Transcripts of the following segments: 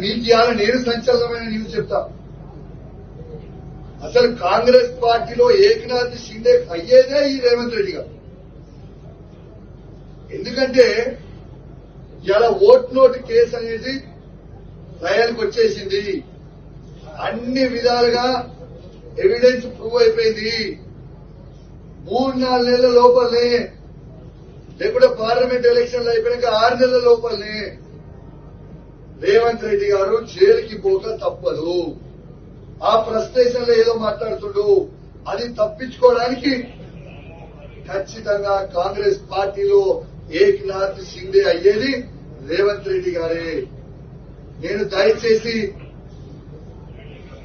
మీకు ఇవాళ నేను సంచలనమైన న్యూస్ చెప్తా. అసలు కాంగ్రెస్ పార్టీలో ఏకనాథ్ షిండే అయ్యేదే ఈ రేవంత్ రెడ్డి గారు. ఎందుకంటే ఇలా ఓట్ నోట్ కేసు అనేది ట్రయల్కి వచ్చేసింది. అన్ని విధాలుగా ఎవిడెన్స్ ప్రూవ్ అయిపోయింది. 3-4 నెలల లోపలనే, లేకుంటే పార్లమెంట్ ఎలక్షన్లు అయిపోయాక 6 నెలల లోపలనే రేవంత్ రెడ్డి గారు జైలుకి పోక తప్పదు. ఆ ఫ్రస్ట్రేషన్ లో ఏదో మాట్లాడుతుండు, అది తప్పించుకోవడానికి ఖచ్చితంగా కాంగ్రెస్ పార్టీలో ఏకనాథ్ షిండే అయ్యేది రేవంత్ రెడ్డి గారే. నేను దయచేసి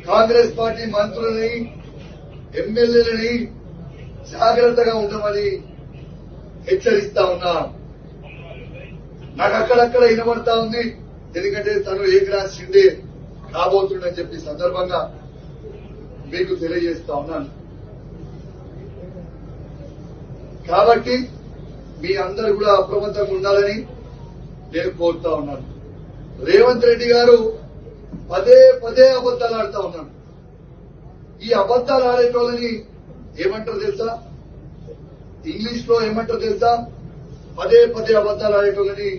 కాంగ్రెస్ పార్టీ మంత్రులని, ఎమ్మెల్యేలని జాగ్రత్తగా ఉండమని హెచ్చరిస్తా ఉన్నా. నాకు అక్కడక్కడ వినబడతా ఉంది, ఎందుకంటే తను ఏకనాథ్ షిండే కాబోతుండని చెప్పి సందర్భంగా మీకు తెలియజేస్తా ఉన్నాను. కాబట్టి మీ అందరూ కూడా అప్రమత్తంగా ఉండాలని నేను కోరుతా ఉన్నాను. రేవంత్ రెడ్డి గారు పదే పదే అబద్దాలు ఆడుతా ఉన్నాడు. ఈ అబద్దాలు ఆడేటోళ్ళని ఏమంటారు తెలుసా? ఇంగ్లీష్ లో ఏమంటారు తెలుసా? పదే పదే అబద్దాలు ఆడేటోళ్ళని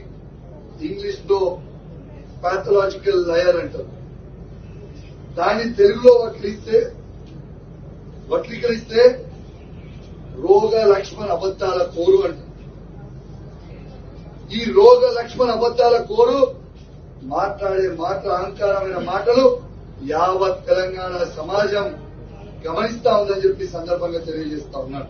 ఇంగ్లీష్ లో పాథలాజికల్ లయర్ అంటారు. దాన్ని తెలుగులో వక్రీకరిస్తే రోగ లక్ష్మణ్ అబద్దాల కోరు అంటారు. ఈ రోగ లక్ష్మణ్ అబద్దాల కోరు మాట్లాడే అహంకారమైన మాటలు యావత్ తెలంగాణ సమాజం గమనిస్తా ఉందని చెప్పి సందర్భంగా తెలియజేస్తా ఉన్నాను.